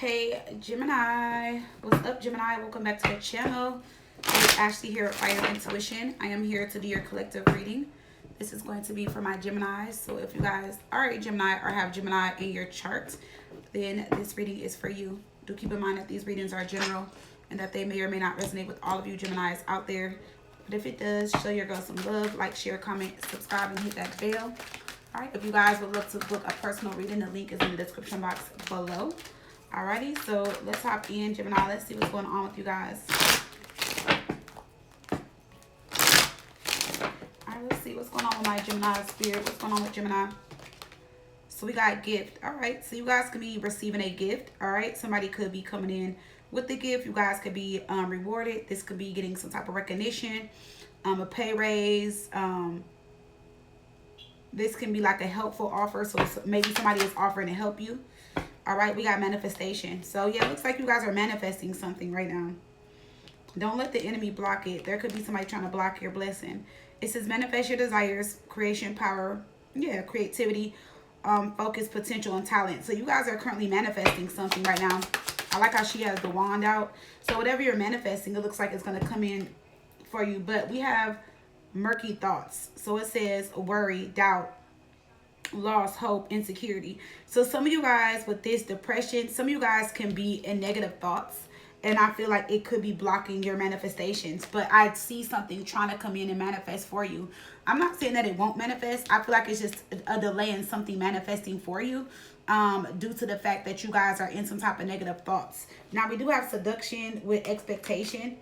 Hey Gemini, what's up Gemini? Welcome back to the channel. It's Ashley here with Fire Intuition. I am here to do your collective reading. This is going to be for my Geminis. So if you guys are a Gemini or have Gemini in your chart, then this reading is for you. Do keep in mind that these readings are general and that they may or may not resonate with all of you Geminis out there. But if it does, show your girl some love, like, share, comment, subscribe, and hit that bell. All right, if you guys would love to book a personal reading, the link is in the description box below. Alrighty, so let's hop in, Gemini. Let's see what's going on with you guys. Alright, let's see what's going on with my Gemini spirit. What's going on with Gemini? So we got gift. Alright, so you guys could be receiving a gift. Alright, somebody could be coming in with the gift. You guys could be rewarded. This could be getting some type of recognition, a pay raise. This can be like a helpful offer. So maybe somebody is offering to help you. All right, we got manifestation. So yeah, it looks like you guys are manifesting something right now. Don't let the enemy block it. There could be somebody trying to block your blessing. It says manifest your desires, creation, power, yeah, creativity, focus, potential, and talent. So you guys are currently manifesting something right now. I like how she has the wand out. So whatever you're manifesting, it looks like it's going to come in for you. But we have murky thoughts. So it says worry, doubt, loss, hope, insecurity. So some of you guys with this depression, some of you guys can be in negative thoughts, and I feel like it could be blocking your manifestations. But I see something trying to come in and manifest for you. I'm not saying that it won't manifest. I feel like it's just a delay in something manifesting for you, due to the fact that you guys are in some type of negative thoughts. Now we do have seduction with expectation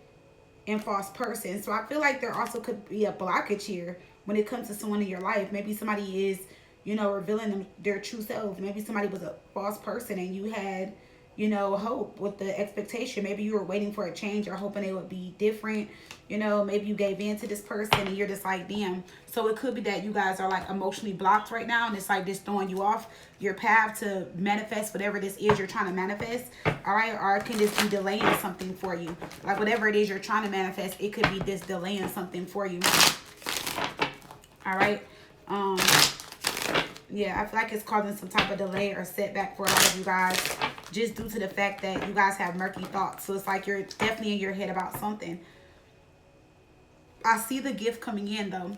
and false person. So I feel like there also could be a blockage here when it comes to someone in your life. Maybe somebody is, you know, revealing their true self. Maybe somebody was a false person and you had, you know, hope with the expectation. Maybe you were waiting for a change or hoping they would be different. You know, maybe you gave in to this person and you're just like, damn. So it could be that you guys are like emotionally blocked right now, and it's like just throwing you off your path to manifest whatever this is you're trying to manifest. All right, or it can just be delaying something for you. Like whatever it is you're trying to manifest, it could be just delaying something for you. All right. Yeah, I feel like it's causing some type of delay or setback for a lot of you guys, just due to the fact that you guys have murky thoughts. So it's like you're definitely in your head about something. I see the gift coming in though.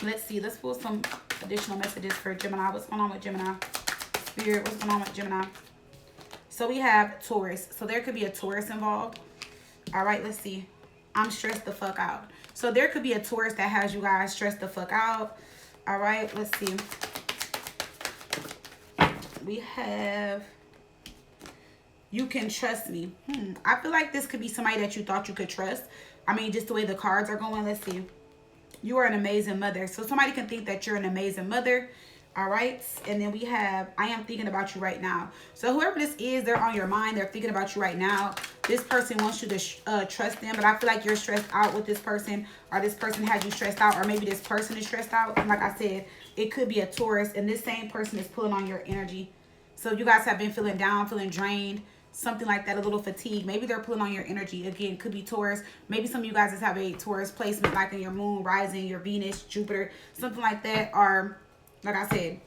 Let's see. Let's pull some additional messages for Gemini. What's going on with Gemini? Spirit, what's going on with Gemini? So we have Taurus. So there could be a Taurus involved. All right, let's see. I'm stressed the fuck out. So there could be a Taurus that has you guys stressed the fuck out. All right, let's see. We have, you can trust me. I feel like this could be somebody that you thought you could trust. I mean, just the way the cards are going. Let's see. You are an amazing mother. So somebody can think that you're an amazing mother. All right. And then we have, I am thinking about you right now. So whoever this is, they're on your mind. They're thinking about you right now. This person wants you to trust them. But I feel like you're stressed out with this person. Or this person has you stressed out. Or maybe this person is stressed out. And like I said, it could be a Taurus. And this same person is pulling on your energy. So you guys have been feeling down, feeling drained. Something like that, a little fatigue. Maybe they're pulling on your energy. Again, could be Taurus. Maybe some of you guys just have a Taurus placement, like in your moon, rising, your Venus, Jupiter, something like that. Or, like I said,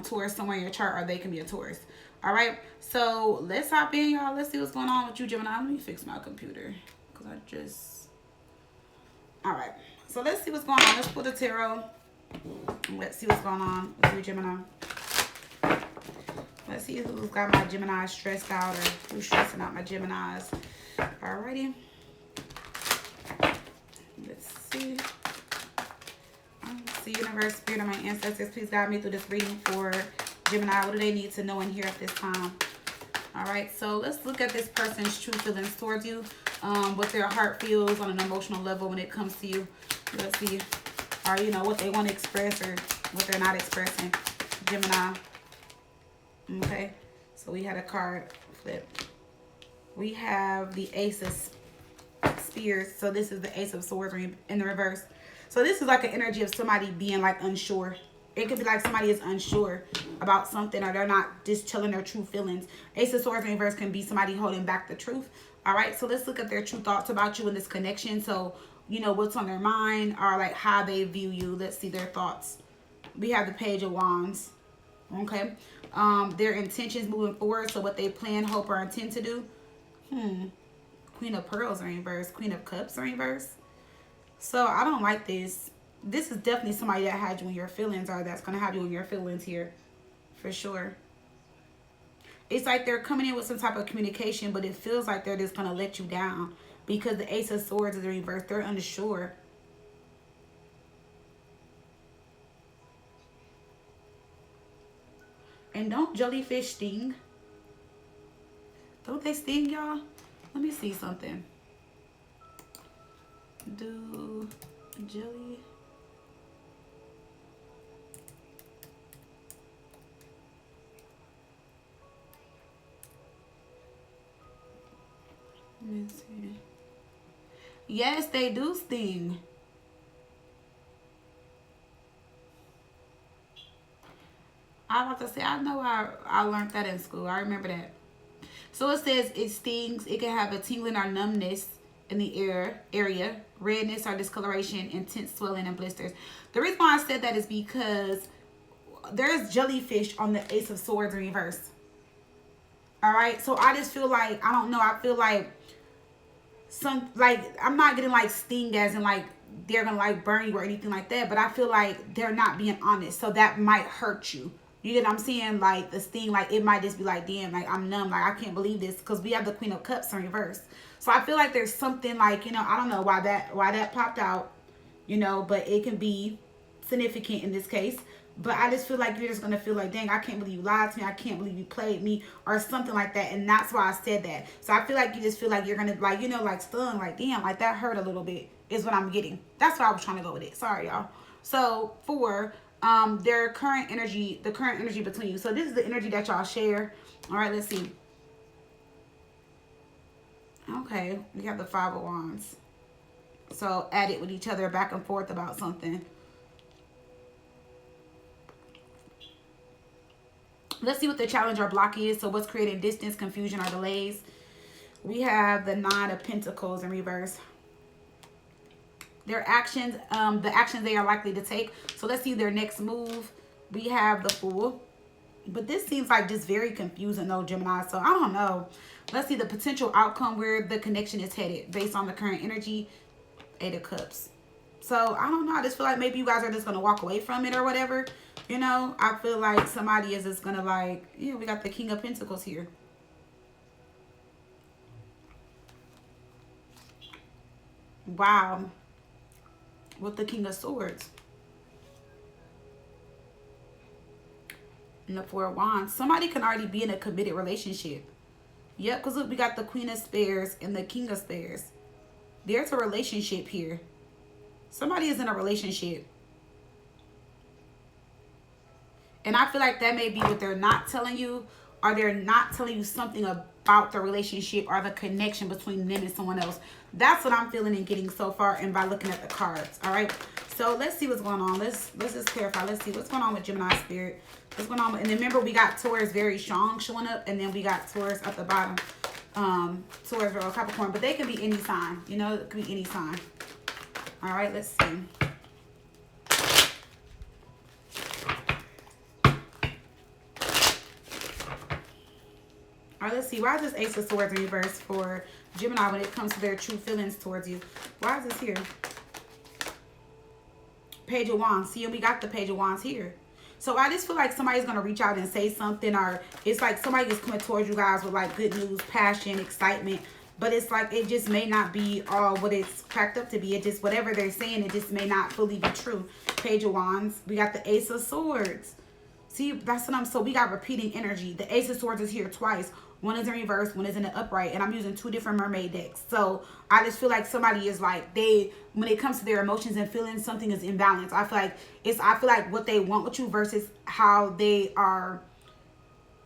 Taurus somewhere in your chart, or they can be a Taurus. All right, so let's hop in, y'all. Let's see what's going on with you, Gemini. Let me fix my computer, because I just... All right, so let's see what's going on. Let's pull the tarot. Let's see what's going on with you, Gemini. Let's see who's got my Gemini stressed out, or who's stressing out my Geminis. Alrighty. Let's see. Let's see, universe, spirit of my ancestors, please guide me through this reading for Gemini. What do they need to know and hear at this time? Alright, so let's look at this person's true feelings towards you. What their heart feels on an emotional level when it comes to you. Let's see. Or, you know, what they want to express or what they're not expressing. Gemini. Okay, so we had a card flip. We have the Ace of Spears. So this is the Ace of Swords in the reverse. So this is like an energy of somebody being like unsure. It could be like somebody is unsure about something, or they're not just telling their true feelings. Ace of Swords in reverse can be somebody holding back the truth. All right, so let's look at their true thoughts about you in this connection. So, you know, what's on their mind, or like how they view you. Let's see their thoughts. We have the Page of Wands. Okay. Their intentions moving forward. So what they plan, hope, or intend to do. Queen of Pearls in reverse. Queen of Cups in reverse. So I don't like this. This is definitely somebody that had you in your feelings, or that's going to have you in your feelings here. For sure. It's like they're coming in with some type of communication, but it feels like they're just going to let you down. Because the Ace of Swords is in reverse. They're unsure. And don't jellyfish sting? Don't they sting, y'all? Let me see something. Do jelly... Let me see. Yes, they do sting. I was about to say, I know I learned that in school. I remember that. So it says it stings. It can have a tingling or numbness in the area, redness or discoloration, intense swelling and blisters. The reason why I said that is because there's jellyfish on the Ace of Swords in reverse. All right. So I just feel like, I don't know. I feel like I'm not getting like sting as in like they're gonna like burn you or anything like that, but I feel like they're not being honest, so that might hurt you. You get what I'm saying? Like the sting, like it might just be like, damn, like I'm numb, like I can't believe this, because we have the Queen of Cups in reverse. So I feel like there's something like, you know, I don't know why that popped out, you know, but it can be significant in this case. But I just feel like you're just going to feel like, dang, I can't believe you lied to me. I can't believe you played me, or something like that. And that's why I said that. So I feel like you just feel like you're going to, like, you know, like stung, like, damn, like that hurt a little bit is what I'm getting. That's why I was trying to go with it. Sorry, y'all. So for their current energy, the current energy between you. So this is the energy that y'all share. All right, let's see. Okay, we have the Five of Wands. So at it with each other, back and forth about something. Let's see what the challenge or block is. So what's creating distance, confusion, or delays? We have the Nine of Pentacles in reverse. Their actions, the actions they are likely to take. So let's see their next move. We have the Fool. But this seems like just very confusing though, Gemini. So I don't know. Let's see the potential outcome, where the connection is headed based on the current energy. Eight of Cups. So I don't know. I just feel like maybe you guys are just going to walk away from it or whatever. You know, I feel like somebody is just going to like, you know, we got the King of Pentacles here. Wow. With the King of Swords. And the Four of Wands. Somebody can already be in a committed relationship. Yep, because look, we got the Queen of Spears and the King of Spears. There's a relationship here. Somebody is in a relationship. And I feel like that may be what they're not telling you, or they're not telling you something about the relationship or the connection between them and someone else. That's what I'm feeling and getting so far, and by looking at the cards. All right. So let's see what's going on. Let's just clarify. Let's see what's going on with Gemini spirit. What's going on with, and then remember we got Taurus very strong showing up, and then we got Taurus at the bottom. Taurus, Virgo, Capricorn, but they can be any sign. You know, it could be any sign. All right, let's see. All right, let's see. Why is this Ace of Swords in reverse for Gemini when it comes to their true feelings towards you? Why is this here? Page of Wands. See, we got the Page of Wands here. So I just feel like somebody's going to reach out and say something, or it's like somebody is coming towards you guys with like good news, passion, excitement. But it's like it just may not be all what it's cracked up to be. It just, whatever they're saying, it just may not fully be true. Page of Wands. We got the Ace of Swords. See, that's what so we got repeating energy. The Ace of Swords is here twice. One is in reverse, one is in the upright, and I'm using two different mermaid decks. So I just feel like somebody is like, when it comes to their emotions and feelings, something is imbalanced. I feel like what they want with you versus how they are.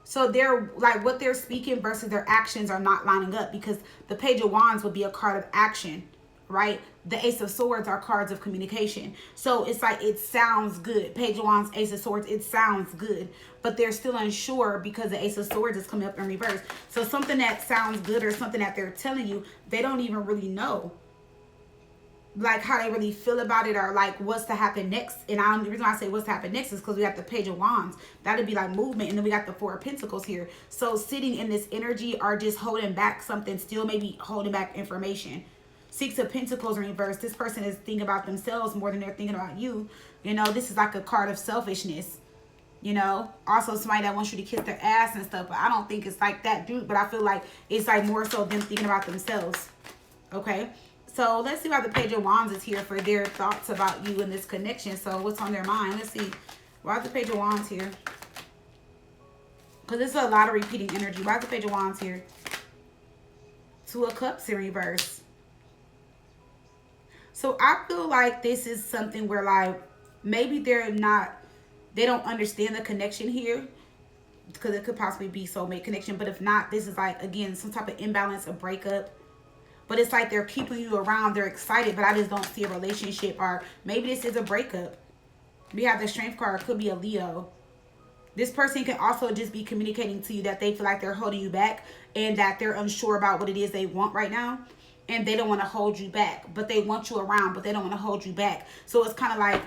So they're like, what they're speaking versus their actions are not lining up, because the Page of Wands would be a card of action, right? The Ace of Swords are cards of communication. So it's like, it sounds good. Page of Wands, Ace of Swords, it sounds good. But they're still unsure because the Ace of Swords is coming up in reverse. So something that sounds good or something that they're telling you, they don't even really know. like how they really feel about it, or like what's to happen next. And the reason why I say what's to happen next is because we got the Page of Wands. That'd be like movement, and then we got the Four of Pentacles here. So sitting in this energy are just holding back something, still maybe holding back information. Six of Pentacles in reverse. This person is thinking about themselves more than they're thinking about you. You know, this is like a card of selfishness. You know, also somebody that wants you to kiss their ass and stuff, but I don't think it's like that, dude. But I feel like it's like more so them thinking about themselves. Okay, so let's see why the Page of Wands is here for their thoughts about you and this connection. So what's on their mind? Let's see. Why is the Page of Wands here? Because this is a lot of repeating energy. Why is the Page of Wands here? Two of Cups in reverse. So I feel like this is something where like maybe they don't understand the connection here, because it could possibly be soulmate connection. But if not, this is like, again, some type of imbalance, a breakup. But it's like they're keeping you around. They're excited, but I just don't see a relationship. Or maybe this is a breakup. We have the Strength card. It could be a Leo. This person can also just be communicating to you that they feel like they're holding you back, and that they're unsure about what it is they want right now. And they don't want to hold you back, but they want you around, but they don't want to hold you back. So it's kind of like,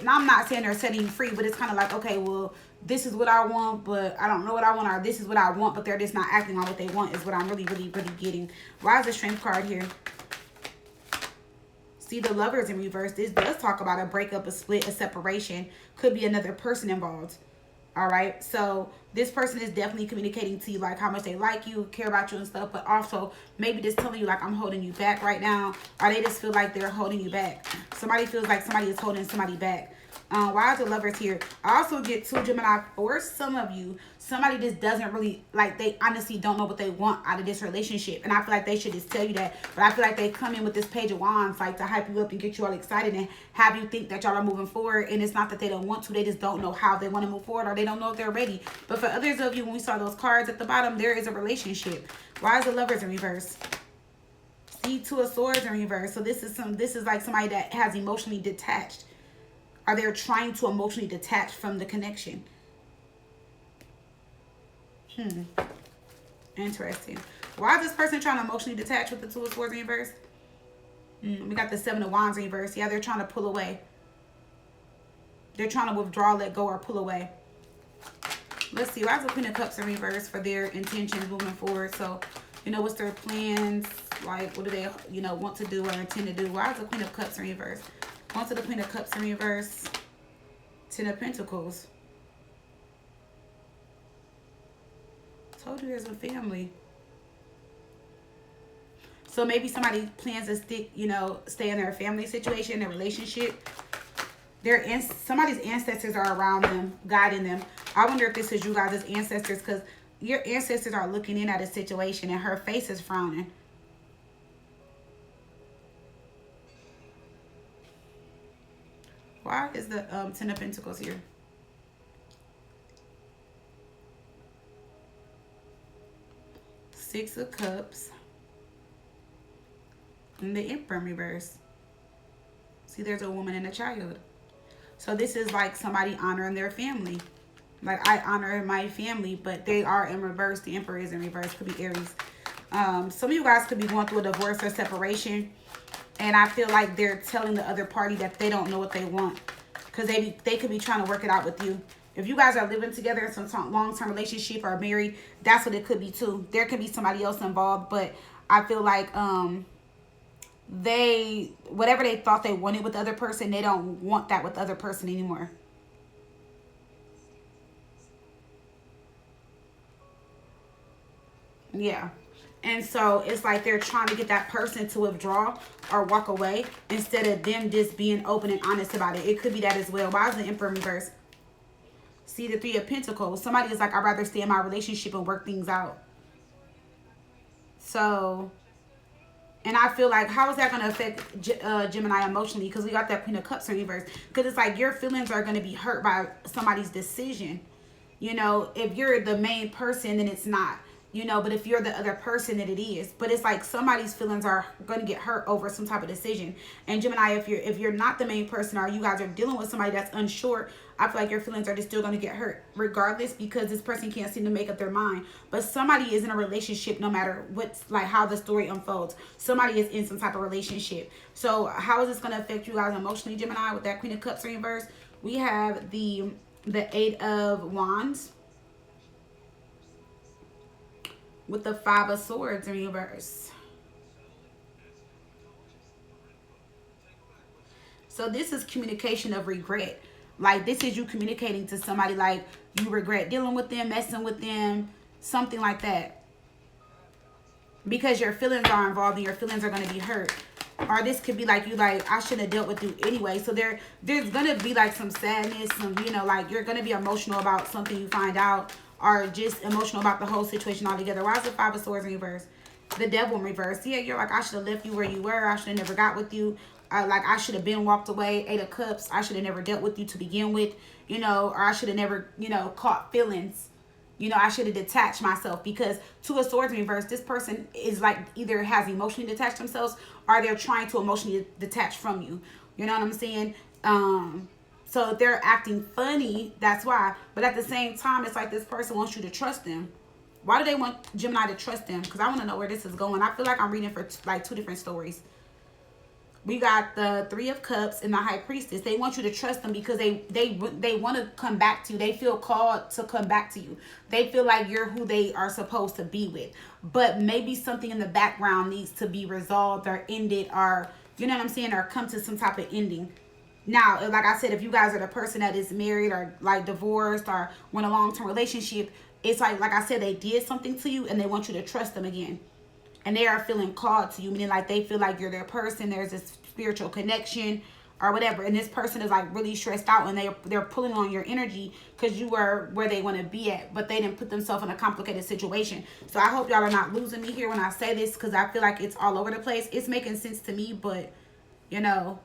I'm not saying they're setting you free, but it's kind of like, okay, well, this is what I want, but I don't know what I want, or this is what I want, but they're just not acting on what they want, is what I'm really, really, really getting. Why is the Strength card here? See, the Lovers in reverse. This does talk about a breakup, a split, a separation. Could be another person involved. All right, so this person is definitely communicating to you like how much they like you, care about you and stuff, but also maybe just telling you like, I'm holding you back right now, or they just feel like they're holding you back. Somebody feels like somebody is holding somebody back. Why is the Lovers here? I also get two Gemini. For some of you, somebody just doesn't really, like, they honestly don't know what they want out of this relationship. And I feel like they should just tell you that. But I feel like they come in with this Page of Wands, like, to hype you up and get you all excited and have you think that y'all are moving forward. And it's not that they don't want to. They just don't know how they want to move forward, or they don't know if they're ready. But for others of you, when we saw those cards at the bottom, there is a relationship. Why is the Lovers in reverse? See, Two of Swords in reverse. So this is like somebody that has emotionally detached. Or they're trying to emotionally detach from the connection. Interesting. Why is this person trying to emotionally detach with the Two of Swords in reverse? We got the Seven of Wands in reverse. Yeah, they're trying to pull away. They're trying to withdraw, let go, or pull away. Let's see. Why is the Queen of Cups in reverse for their intentions moving forward? So, you know, what's their plans? Like, what do they, you know, want to do or intend to do? Why is the Queen of Cups in reverse? On to the Queen of Cups in reverse. Ten of Pentacles. Told you there's a family. So maybe somebody plans to stick, you know, stay in their family situation, their relationship. Somebody's ancestors are around them, guiding them. I wonder if this is you guys' ancestors, because your ancestors are looking in at a situation and her face is frowning. Why is the Ten of Pentacles here? Six of Cups. And the Emperor in reverse. See, there's a woman and a child. So this is like somebody honoring their family. Like, I honor my family, but they are in reverse. The Emperor is in reverse. Could be Aries. Some of you guys could be going through a divorce or separation. And I feel like they're telling the other party that they don't know what they want. Because they could be trying to work it out with you. If you guys are living together in some long-term relationship or married, that's what it could be too. There could be somebody else involved. But I feel like whatever they thought they wanted with the other person, they don't want that with the other person anymore. Yeah. And so it's like they're trying to get that person to withdraw or walk away instead of them just being open and honest about it. It could be that as well. Why is the Emperor in reverse? See, the Three of Pentacles. Somebody is like, I'd rather stay in my relationship and work things out. So, and I feel like, how is that going to affect Gemini emotionally? Because we got that Queen of Cups in reverse. Because it's like your feelings are going to be hurt by somebody's decision. You know, if you're the main person, then it's not. You know, but if you're the other person, then it is. But it's like somebody's feelings are going to get hurt over some type of decision. And Gemini, if you're not the main person, or you guys are dealing with somebody that's unsure, I feel like your feelings are just still going to get hurt regardless, because this person can't seem to make up their mind. But somebody is in a relationship no matter what's like how the story unfolds. Somebody is in some type of relationship. So how is this going to affect you guys emotionally, Gemini, with that Queen of Cups in reverse? We have the 8 of Wands with the 5 of Swords in reverse. So this is communication of regret. Like, this is you communicating to somebody like you regret dealing with them, messing with them, something like that. Because your feelings are involved and your feelings are going to be hurt. Or this could be like you like, I shouldn't have dealt with you anyway. So there's going to be like some sadness, some, you know, like you're going to be emotional about something you find out, or just emotional about the whole situation altogether. Why is the 5 of Swords in reverse? The Devil in reverse. Yeah, you're like, I should have left you where you were. I should have never got with you. Like, I should have been walked away. 8 of Cups. I should have never dealt with you to begin with. You know, or I should have never, you know, caught feelings. You know, I should have detached myself, because 2 of Swords in reverse, this person is like either has emotionally detached themselves, or they're trying to emotionally detach from you. You know what I'm saying? So if they're acting funny, that's why. But at the same time, it's like this person wants you to trust them. Why do they want Gemini to trust them? Because I want to know where this is going. I feel like I'm reading for like 2 different stories. We got the 3 of Cups and the High Priestess. They want you to trust them because they want to come back to you. They feel called to come back to you. They feel like you're who they are supposed to be with. But maybe something in the background needs to be resolved or ended, or, you know what I'm saying, or come to some type of ending. Now, like I said, if you guys are the person that is married or like divorced or in a long-term relationship, it's like I said, they did something to you and they want you to trust them again. And they are feeling called to you, meaning like they feel like you're their person. There's this spiritual connection or whatever. And this person is like really stressed out, and they're pulling on your energy because you were where they want to be at, but they didn't put themselves in a complicated situation. So I hope y'all are not losing me here when I say this, because I feel like it's all over the place. It's making sense to me, but you know,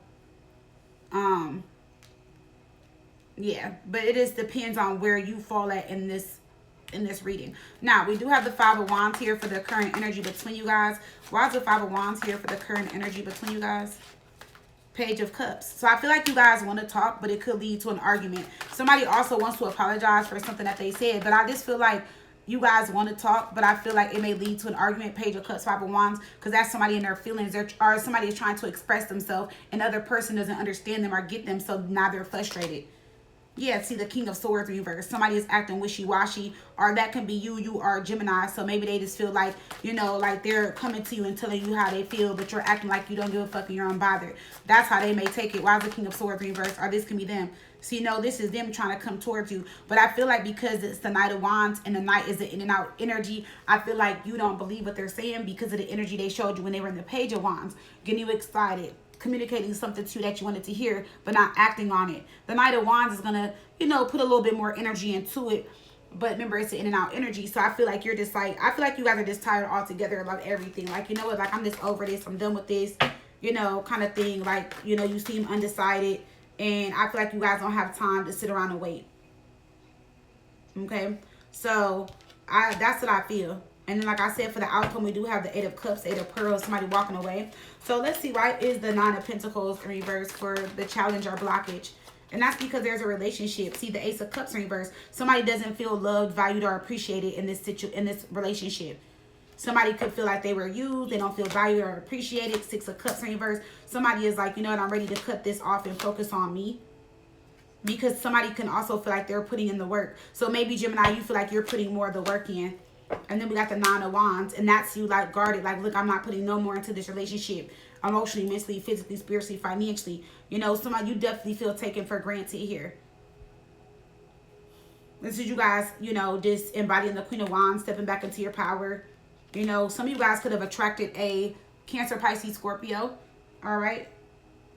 yeah, but it just depends on where you fall at in this reading. Now, we do have the 5 of Wands here for the current energy between you guys. Why is the 5 of Wands here for the current energy between you guys? Page of Cups. So I feel like you guys want to talk, but it could lead to an argument. Somebody also wants to apologize for something that they said, but I just feel like you guys want to talk, but I feel like it may lead to an argument. Page of Cups, 5 of Wands, because that's somebody in their feelings, or somebody is trying to express themselves, and the other person doesn't understand them or get them, so now they're frustrated. Yeah, see the King of Swords reverse. Somebody is acting wishy-washy, or that can be you are Gemini. So maybe they just feel like, you know, like they're coming to you and telling you how they feel, but you're acting like you don't give a fuck and you're unbothered. That's how they may take it. Why is the King of Swords reverse? Or this can be them. So, you know, this is them trying to come towards you. But I feel like because it's the Knight of Wands and the Knight is the in and out energy, I feel like you don't believe what they're saying because of the energy they showed you when they were in the Page of Wands. Getting you excited, communicating something to you that you wanted to hear, but not acting on it. The Knight of Wands is going to, you know, put a little bit more energy into it. But remember, it's an in and out energy. So I feel like you're just like, I feel like you guys are just tired altogether about everything. Like, you know what, like, I'm just over this. I'm done with this, you know, kind of thing. Like, you know, you seem undecided. And I feel like you guys don't have time to sit around and wait. Okay? So, that's what I feel. And then, like I said, for the outcome, we do have the 8 of Cups, 8 of Pearls, somebody walking away. So, let's see, why is the 9 of Pentacles in reverse for the challenge or blockage? And that's because there's a relationship. See, the Ace of Cups in reverse. Somebody doesn't feel loved, valued, or appreciated in this relationship. Somebody could feel like they were used. They don't feel valued or appreciated. 6 of Cups in reverse. Somebody is like, you know what, I'm ready to cut this off and focus on me. Because somebody can also feel like they're putting in the work. So maybe, Gemini, you feel like you're putting more of the work in. And then we got the 9 of Wands. And that's you, like, guarded. Like, look, I'm not putting no more into this relationship. Emotionally, mentally, physically, spiritually, financially. You know, somebody, you definitely feel taken for granted here. This is you guys, you know, just embodying the Queen of Wands, stepping back into your power. You know, some of you guys could have attracted a Cancer, Pisces, Scorpio. All right.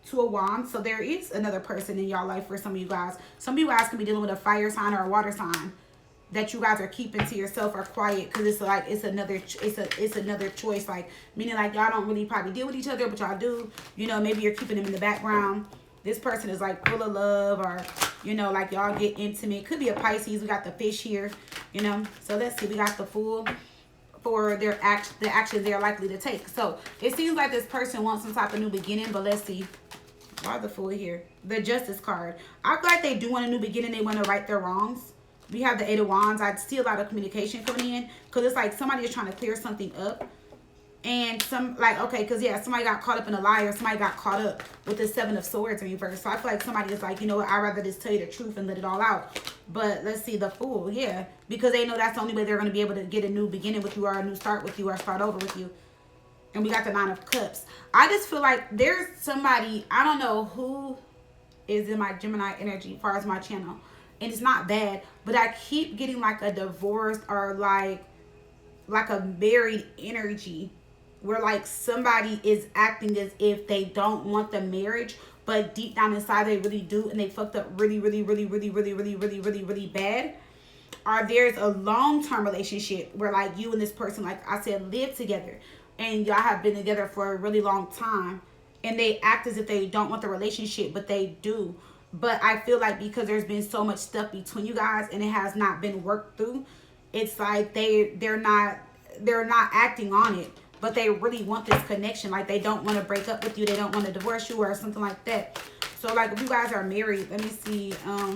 2 of Wands. So there is another person in your life for some of you guys. Some of you guys can be dealing with a fire sign or a water sign that you guys are keeping to yourself or quiet, because it's like it's another choice, like meaning like y'all don't really probably deal with each other, but y'all do, you know, maybe you're keeping them in the background. This person is like full of love, or you know, like y'all get intimate. Could be a Pisces. We got the Fish here, you know. So let's see, we got the Fool for the actions they're likely to take. So it seems like this person wants some type of new beginning, but let's see. Why the Fool here? The Justice card. I feel like they do want a new beginning. They want to right their wrongs. We have the Eight of Wands. I see a lot of communication coming in because it's like somebody is trying to clear something up. And some, like, okay, because, yeah, somebody got caught up in a lie, or somebody got caught up with the Seven of Swords in reverse. So I feel like somebody is like, you know what, I'd rather just tell you the truth and let it all out. But let's see, the Fool, yeah. Because they know that's the only way they're going to be able to get a new beginning with you, or a new start with you, or start over with you. And we got the Nine of Cups. I just feel like there's somebody, I don't know who is in my Gemini energy as far as my channel. And it's not bad, but I keep getting like a divorced or like a married energy. Where like somebody is acting as if they don't want the marriage, but deep down inside they really do, and they fucked up really bad. Or there's a long-term relationship where like you and this person, like I said, live together, and y'all have been together for a really long time, and they act as if they don't want the relationship, but they do. But I feel like because there's been so much stuff between you guys and it has not been worked through, it's like they're not acting on it. But they really want this connection. Like, they don't want to break up with you. They don't want to divorce you or something like that. So, like, if you guys are married, let me see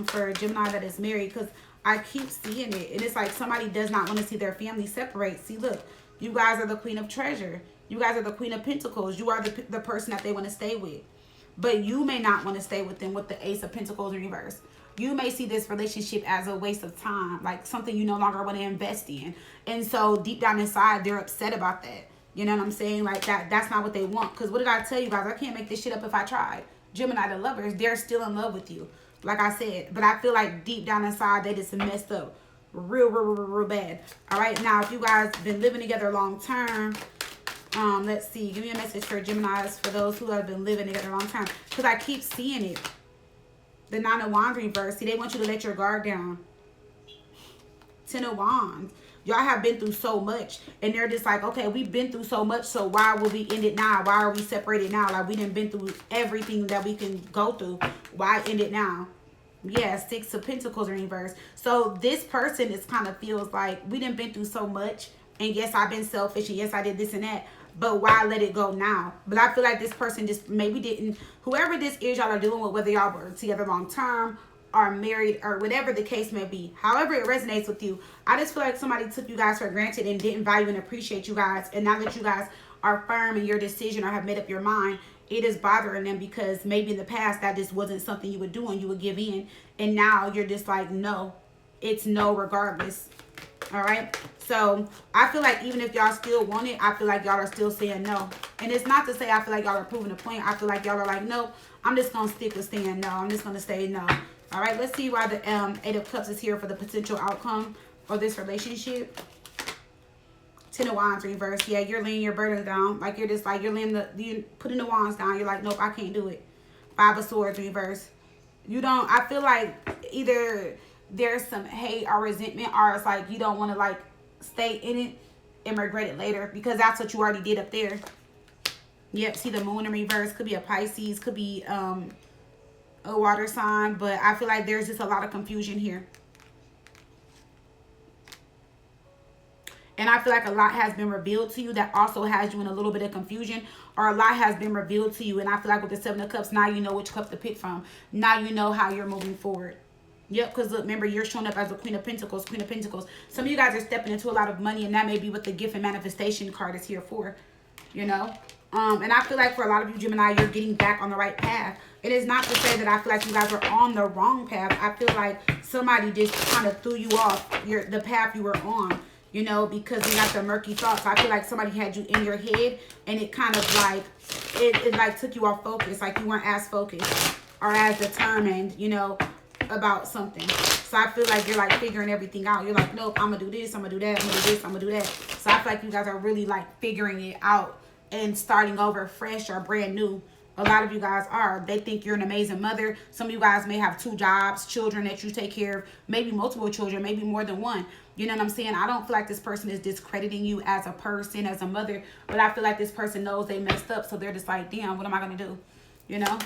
for Gemini that is married. Because I keep seeing it. And it's like somebody does not want to see their family separate. See, look. You guys are the Queen of Treasure. You guys are the Queen of Pentacles. You are the person that they want to stay with. But you may not want to stay with them with the Ace of Pentacles in reverse. You may see this relationship as a waste of time. Like, something you no longer want to invest in. And so, deep down inside, they're upset about that. You know what I'm saying? Like, that's not what they want. Because what did I tell you guys? I can't make this shit up if I tried. Gemini, the Lovers, they're still in love with you. Like I said. But I feel like deep down inside, they just messed up real bad. All right. Now, if you guys been living together long term, let's see. Give me a message for Geminis, for those who have been living together long term. Because I keep seeing it. The Nine of Wands reverse. See, they want you to let your guard down. Ten of Wands. Y'all have been through so much, and they're just like, okay, we've been through so much, so why will we end it now? Why are we separated now? Like, we done been through everything that we can go through. Why end it now? Yeah, Six of Pentacles in reverse. So this person is kind of feels like we done been through so much, and yes, I've been selfish, and yes, I did this and that, but why let it go now? But I feel like this person just maybe didn't, whoever this is y'all are dealing with, whether y'all were together long term, are married, or whatever the case may be, however it resonates with you, I just feel like somebody took you guys for granted and didn't value and appreciate you guys. And now that you guys are firm in your decision or have made up your mind, it is bothering them, because maybe in the past that just wasn't something you would do and you would give in, and now you're just like, no, it's no regardless. All right, so I feel like even if y'all still want it, I feel like y'all are still saying no. And it's not to say I feel like y'all are proving a point. I feel like y'all are like, no, I'm just gonna stick with saying no. I'm just gonna say no. All right, let's see why the Eight of Cups is here for the potential outcome of this relationship. Ten of Wands reverse. Yeah, you're laying your burden down. Like, you're just like, you're putting the wands down. You're like, nope, I can't do it. Five of Swords reverse. You don't, I feel like either there's some hate or resentment, or it's like you don't want to like stay in it and regret it later, because that's what you already did up there. Yep, see the Moon in reverse. Could be a Pisces, could be a water sign, but I feel like there's just a lot of confusion here. And I feel like a lot has been revealed to you that also has you in a little bit of confusion, or a lot has been revealed to you. And I feel like with the Seven of Cups, now you know which cup to pick from. Now you know how you're moving forward. Yep, because look, remember, you're showing up as a Queen of Pentacles, Queen of Pentacles. Some of you guys are stepping into a lot of money, and that may be what the Gift and Manifestation card is here for, you know. And I feel like for a lot of you, Gemini, you're getting back on the right path. It is not to say that I feel like you guys are on the wrong path. I feel like somebody just kind of threw you off the path you were on, you know, because you got the murky thoughts. I feel like somebody had you in your head, and it kind of like, it like took you off focus. Like you weren't as focused or as determined, you know, about something. So I feel like you're like figuring everything out. You're like, nope, I'm gonna do this, I'm gonna do that, I'm gonna do this, I'm gonna do that. So I feel like you guys are really like figuring it out and starting over fresh or brand new. A lot of you guys are. They think you're an amazing mother. Some of you guys may have 2 jobs, children that you take care of, maybe multiple children, maybe more than one. You know what I'm saying? I don't feel like this person is discrediting you as a person, as a mother, but I feel like this person knows they messed up, so they're just like, damn, what am I gonna do? You know?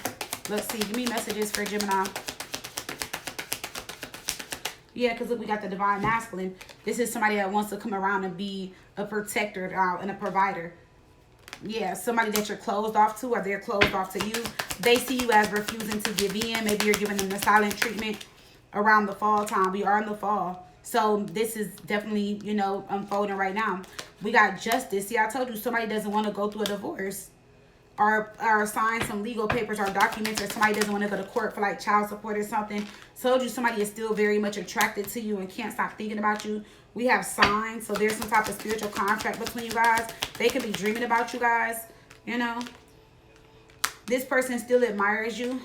Let's see. Give me messages for Gemini. Yeah, because look, we got the Divine Masculine. This is somebody that wants to come around and be a protector and a provider. Yeah, somebody that you're closed off to, or they're closed off to you. They see you as refusing to give in. Maybe you're giving them the silent treatment around the fall time. We are in the fall. So this is definitely, you know, unfolding right now. We got justice. See, I told you somebody doesn't want to go through a divorce, or sign some legal papers or documents, or somebody doesn't want to go to court for like child support or something. Told you somebody is still very much attracted to you and can't stop thinking about you. We have signs, so there's some type of spiritual contract between you guys. They could be dreaming about you guys, you know. This person still admires you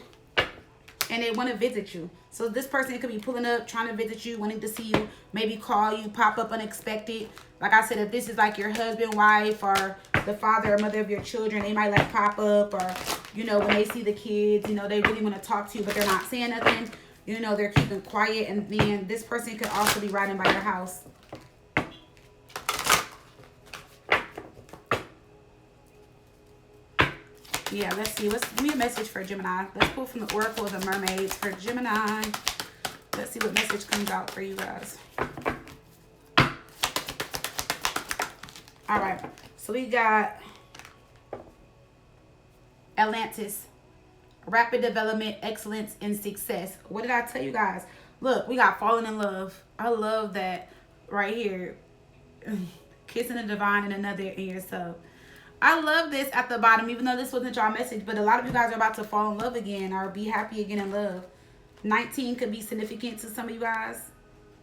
and they want to visit you. So this person could be pulling up, trying to visit you, wanting to see you, maybe call you, pop up unexpected. Like I said, if this is like your husband, wife, or the father or mother of your children, they might like pop up, or, you know, when they see the kids, you know, they really want to talk to you, but they're not saying nothing. You know, they're keeping quiet. And then this person could also be riding by your house. Yeah, let's see. Give me a message for Gemini. Let's pull from the Oracle of the Mermaids for Gemini. Let's see what message comes out for you guys. All right. So we got Atlantis. Rapid development, excellence, and success. What did I tell you guys? Look, we got falling in love. I love that right here. Kissing the divine and another in yourself. I love this at the bottom, even though this wasn't your message, but a lot of you guys are about to fall in love again or be happy again in love. 19 could be significant to some of you guys.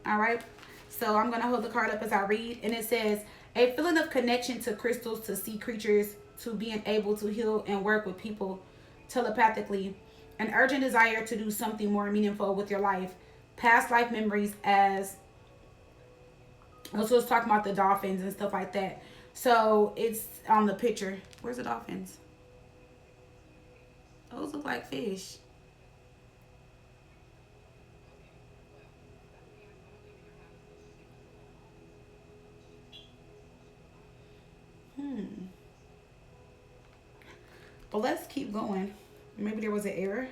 All right. So I'm going to hold the card up as I read. And it says, a feeling of connection to crystals, to sea creatures, to being able to heal and work with people telepathically. An urgent desire to do something more meaningful with your life. Past life memories as... Also, it's talking about the dolphins and stuff like that. So it's on the picture. Where's the dolphins? Those look like fish. But let's keep going. Maybe there was an error.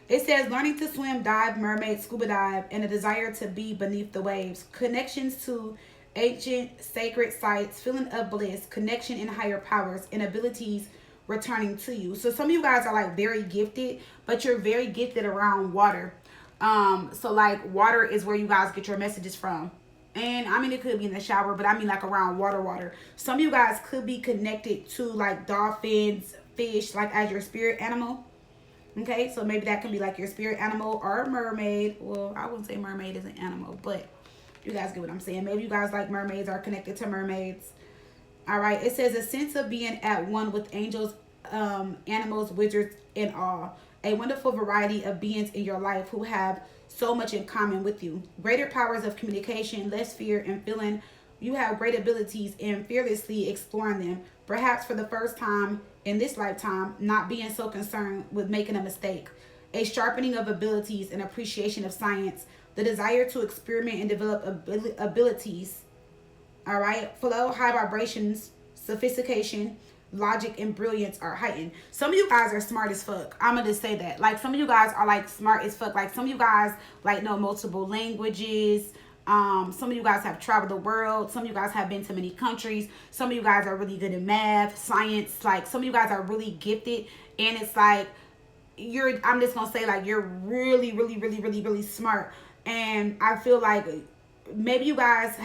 It says learning to swim, dive, mermaid, scuba dive, and a desire to be beneath the waves. Connections to ancient sacred sites, feeling of bliss, connection in higher powers, and abilities returning to you. So some of you guys are like very gifted, but you're very gifted around water. So like water is where you guys get your messages from. And I mean, it could be in the shower, but I mean like around water. Some of you guys could be connected to like dolphins, fish, like as your spirit animal. Okay, so maybe that can be like your spirit animal or a mermaid. Well, I wouldn't say mermaid is an animal, but you guys get what I'm saying. Maybe you guys like mermaids, are connected to mermaids. All right, it says a sense of being at one with angels, animals, wizards, and all. A wonderful variety of beings in your life who have so much in common with you. Greater powers of communication, less fear, and feeling you have great abilities in fearlessly exploring them. Perhaps for the first time in this lifetime, not being so concerned with making a mistake. A sharpening of abilities and appreciation of science. The desire to experiment and develop abilities. All right. Flow, high vibrations, sophistication, logic, and brilliance are heightened. Some of you guys are smart as fuck. I'm going to say that. Like some of you guys are like smart as fuck. Like some of you guys like know multiple languages. Some of you guys have traveled the world. Some of you guys have been to many countries. Some of you guys are really good at math, science. Like some of you guys are really gifted. And it's like, I'm just going to say like, you're really, really, really, really, really smart. And I feel like maybe you guys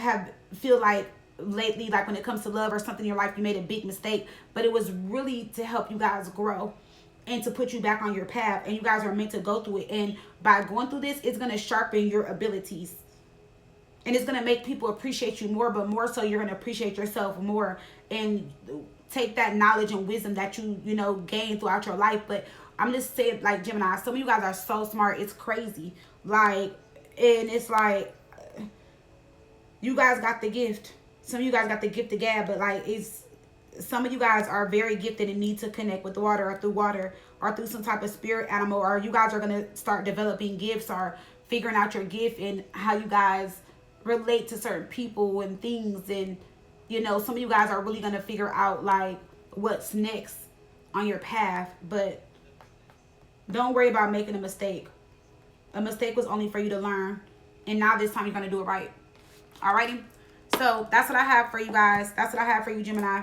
feel like lately, like when it comes to love or something in your life, you made a big mistake, but it was really to help you guys grow and to put you back on your path. And you guys are meant to go through it. And by going through this, it's going to sharpen your abilities. And it's going to make people appreciate you more, but more so you're going to appreciate yourself more and take that knowledge and wisdom that you gain throughout your life. But I'm just saying, like, Gemini, some of you guys are so smart. It's crazy. Like, and it's like, you guys got the gift. Some of you guys got the gift of gab, but like, some of you guys are very gifted and need to connect with the water or through some type of spirit animal, or you guys are going to start developing gifts or figuring out your gift and how you guys relate to certain people and things. And some of you guys are really going to figure out like what's next on your path. But don't worry about making a mistake. A mistake was only for you to learn, and now this time you're going to do it right. Alrighty, so that's what I have for you guys. That's what I have for you, Gemini.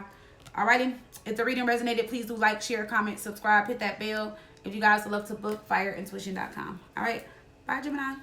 Alrighty. If the reading resonated, please do like, share, comment, subscribe, hit that bell. If you guys would love to book, fireintuition.com. Alright. Bye, Gemini.